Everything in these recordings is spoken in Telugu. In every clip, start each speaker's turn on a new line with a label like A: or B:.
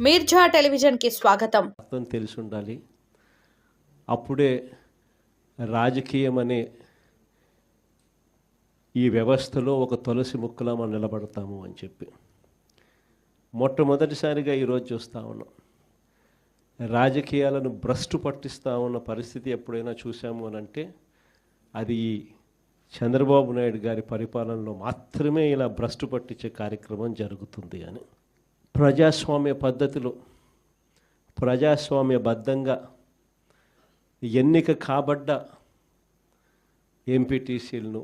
A: మీర్జా టెలివిజన్కి స్వాగతం.
B: అర్థం తెలిసి ఉండాలి. అప్పుడే రాజకీయం అనే ఈ వ్యవస్థలో ఒక తులసి ముక్కలా మనం నిలబడతాము అని చెప్పి మొట్టమొదటిసారిగా ఈరోజు చూస్తూ ఉన్నాం. రాజకీయాలను భ్రష్టు పట్టిస్తూ ఉన్న పరిస్థితి ఎప్పుడైనా చూసాము అని అంటే అది ఈ చంద్రబాబు నాయుడు గారి పరిపాలనలో మాత్రమే ఇలా భ్రష్టు పట్టించే కార్యక్రమం జరుగుతుంది అని. ప్రజాస్వామ్య పద్ధతిలో ప్రజాస్వామ్యబద్ధంగా ఎన్నిక కాబడ్డ ఎంపీటీసీలను,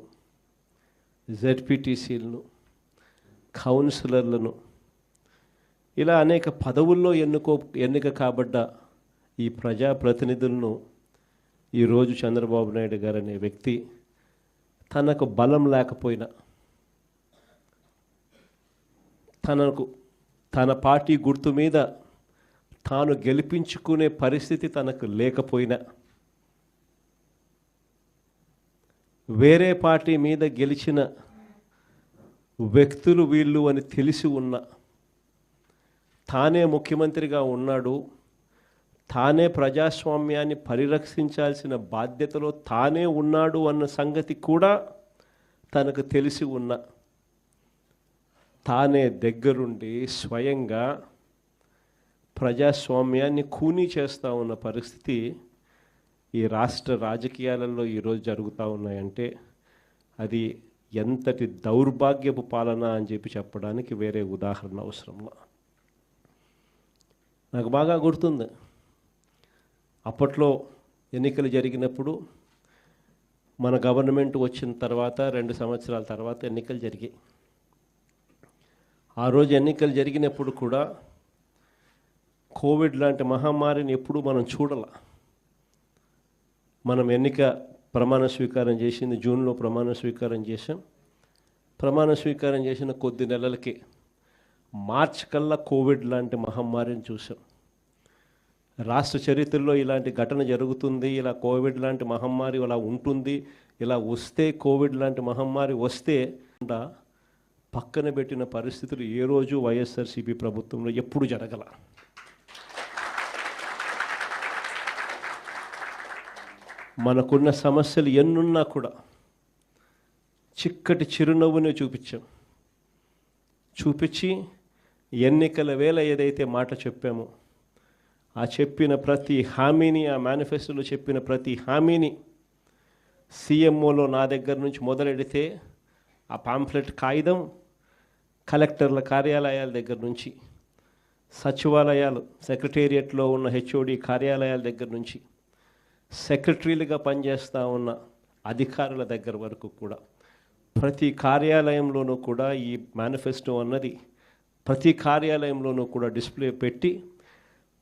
B: జెడ్పీటీసీలను, కౌన్సిలర్లను ఇలా అనేక పదవుల్లో ఎన్నిక కాబడ్డ ఈ ప్రజాప్రతినిధులను ఈరోజు చంద్రబాబు నాయుడు గారు అనే వ్యక్తి తనకు బలం లేకపోయినా, తన పార్టీ గుర్తు మీద తాను గెలిపించుకునే పరిస్థితి తనకు లేకపోయినా, వేరే పార్టీ మీద గెలిచిన వ్యక్తులు వీళ్ళు అని తెలిసి ఉన్న, తానే ముఖ్యమంత్రిగా ఉన్నాడు, తానే ప్రజాస్వామ్యాన్ని పరిరక్షించాల్సిన బాధ్యతలో తానే ఉన్నాడు అన్న సంగతి కూడా తనకు తెలిసి ఉన్న, తానే దగ్గరుండి స్వయంగా ప్రజాస్వామ్యాన్ని ఖూనీ చేస్తూ ఉన్న పరిస్థితి ఈ రాష్ట్ర రాజకీయాలలో ఈరోజు జరుగుతూ ఉన్నాయంటే అది ఎంతటి దౌర్భాగ్యపు పాలన అని చెప్పడానికి వేరే ఉదాహరణ అవసరంలా. నాకు బాగా గుర్తుంది, అప్పట్లో ఎన్నికలు జరిగినప్పుడు మన గవర్నమెంట్ వచ్చిన తర్వాత 2 సంవత్సరాల తర్వాత ఎన్నికలు జరిగాయి. ఆ రోజు ఎన్నికలు జరిగినప్పుడు కూడా కోవిడ్ లాంటి మహమ్మారిని ఎప్పుడూ మనం చూడాల. మనం ప్రమాణ స్వీకారం చేసింది జూన్లో ప్రమాణ స్వీకారం చేసాం. ప్రమాణ స్వీకారం చేసిన కొద్ది నెలలకి మార్చి కల్లా కోవిడ్ లాంటి మహమ్మారిని చూసాం. రాష్ట్ర చరిత్రలో ఇలాంటి ఘటన జరుగుతుంది, ఇలా కోవిడ్ లాంటి మహమ్మారి ఇలా ఉంటుంది, ఇలా వస్తే కోవిడ్ లాంటి మహమ్మారి వస్తే పక్కన పెట్టిన పరిస్థితులు ఏ రోజు వైఎస్ఆర్సీపీ ప్రభుత్వంలో ఎప్పుడు జరగల. మనకున్న సమస్యలు ఎన్నున్నా కూడా చిక్కటి చిరునవ్వునే చూపించి ఎన్నికల వేళ ఏదైతే మాట చెప్పామో ఆ చెప్పిన ప్రతి హామీని, ఆ మేనిఫెస్టోలో చెప్పిన ప్రతి హామీని సీఎంఓలో నా దగ్గర నుంచి మొదలెడితే ఆ పాంఫ్లెట్ కాగితం కలెక్టర్ల కార్యాలయాల దగ్గర నుంచి, సచివాలయాలు సెక్రటేరియట్లో ఉన్న హెచ్ఓడి కార్యాలయాల దగ్గర నుంచి, సెక్రటరీలుగా పనిచేస్తూ ఉన్న అధికారుల దగ్గర వరకు కూడా ప్రతి కార్యాలయంలోనూ కూడా ఈ మేనిఫెస్టో అన్నది ప్రతి కార్యాలయంలోనూ కూడా డిస్ప్లే పెట్టి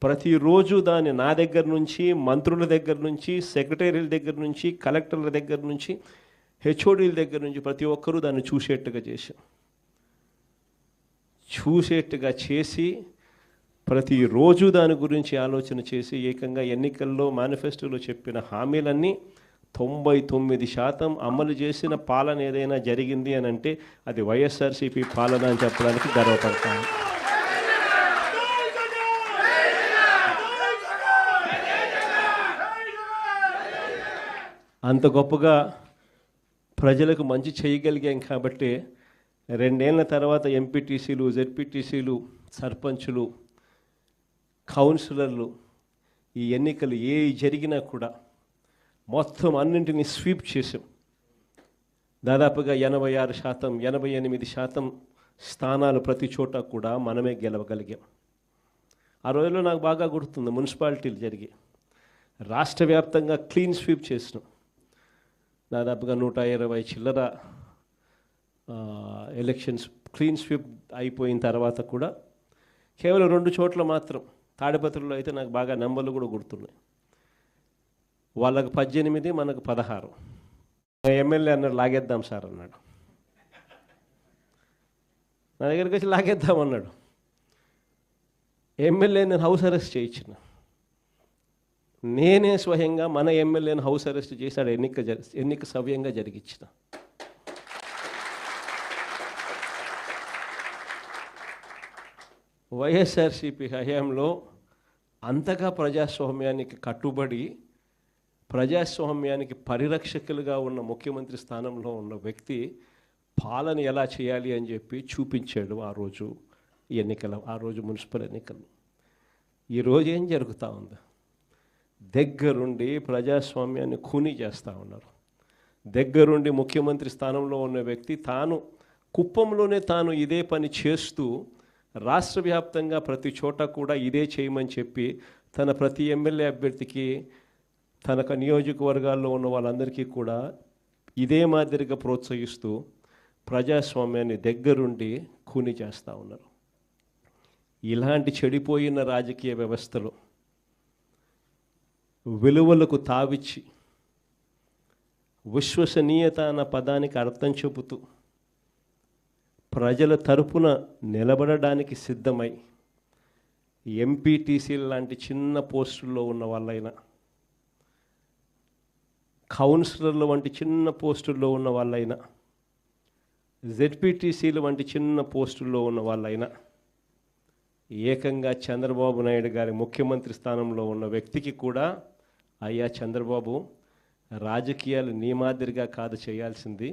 B: ప్రతిరోజు దాన్ని నా దగ్గర నుంచి, మంత్రుల దగ్గర నుంచి, సెక్రటరీల దగ్గర నుంచి, కలెక్టర్ల దగ్గర నుంచి, హెచ్ఓడీల దగ్గర నుంచి ప్రతి ఒక్కరూ దాన్ని చూసేట్టుగా చేసి ప్రతిరోజు దాని గురించి ఆలోచన చేసి ఏకంగా ఎన్నికల్లో మేనిఫెస్టోలో చెప్పిన హామీలన్నీ 99% అమలు చేసిన పాలన ఏదైనా జరిగింది అని అంటే అది వైఎస్ఆర్సీపీ పాలన అని చెప్పడానికి గర్వపడతాను. అంత గొప్పగా ప్రజలకు మంచి చేయగలిగాం కాబట్టి 2 ఏళ్ల తర్వాత ఎంపీటీసీలు, జెడ్పీటీసీలు, సర్పంచులు, కౌన్సిలర్లు ఈ ఎన్నికలు జరిగినా కూడా మొత్తం అన్నింటినీ స్వీప్ చేసాం. దాదాపుగా 86%, 88% స్థానాలు ప్రతి చోట కూడా మనమే గెలవగలిగాం. ఆ రోజుల్లో నాకు బాగా గుర్తుంది, మున్సిపాలిటీలు జరిగాయి, రాష్ట్ర వ్యాప్తంగా క్లీన్ స్వీప్ చేసినాం. దాదాపుగా 120 చిల్లర ఎలక్షన్స్ క్లీన్ స్వీప్ అయిపోయిన తర్వాత కూడా కేవలం 2 చోట్ల మాత్రం, తాడిపత్రిలో అయితే నాకు బాగా నెంబర్లు కూడా గుర్తున్నాయి, వాళ్ళకు 18 మనకు 16. ఎమ్మెల్యే అన్నాడు లాగేద్దాం సార్ అన్నాడు, నా దగ్గరికి వచ్చి లాగేద్దామన్నాడు. ఎమ్మెల్యే నేను హౌస్ అరెస్ట్ చేయించిన, నేనే స్వయంగా మన ఎమ్మెల్యేను హౌస్ అరెస్ట్ చేశాడు, ఎన్నిక సవ్యంగా జరిగించిన. వైఎస్ఆర్సీపీ హయాంలో అంతగా ప్రజాస్వామ్యానికి కట్టుబడి ప్రజాస్వామ్యానికి పరిరక్షకులుగా ఉన్న ముఖ్యమంత్రి స్థానంలో ఉన్న వ్యక్తి పాలన ఎలా చేయాలి అని చెప్పి చూపించాడు ఆ రోజు మున్సిపల్ ఎన్నికలు. ఈరోజు ఏం జరుగుతూ ఉంది? దగ్గరుండి ప్రజాస్వామ్యాన్ని ఖూనీ చేస్తూ ఉన్నారు. దగ్గరుండి ముఖ్యమంత్రి స్థానంలో ఉన్న వ్యక్తి కుప్పంలోనే తాను ఇదే పని చేస్తూ రాష్ట్ర వ్యాప్తంగా ప్రతి చోట కూడా ఇదే చేయమని చెప్పి తన ప్రతి ఎమ్మెల్యే అభ్యర్థికి తన నియోజకవర్గాల్లో ఉన్న వాళ్ళందరికీ కూడా ఇదే మాదిరిగా ప్రోత్సహిస్తూ ప్రజాస్వామ్యాన్ని దగ్గరుండి ఖూనీ చేస్తూ ఉన్నారు. ఇలాంటి చెడిపోయిన రాజకీయ వ్యవస్థలో విలువలకు తావిచ్చి విశ్వసనీయత అన్న పదానికి అర్థం చెబుతూ ప్రజల తరపున నిలబడడానికి సిద్ధమై ఎంపీటీసీ లాంటి చిన్న పోస్టుల్లో ఉన్న వాళ్ళైనా, కౌన్సిలర్ల వంటి చిన్న పోస్టుల్లో ఉన్న వాళ్ళైనా, జెడ్పీటీసీల వంటి చిన్న పోస్టుల్లో ఉన్న వాళ్ళైనా ఏకంగా చంద్రబాబు నాయుడు గారి ముఖ్యమంత్రి స్థానంలో ఉన్న వ్యక్తికి కూడా, అయ్యా చంద్రబాబు, రాజకీయాలు నీ మాదిరిగా కాదు చేయాల్సింది,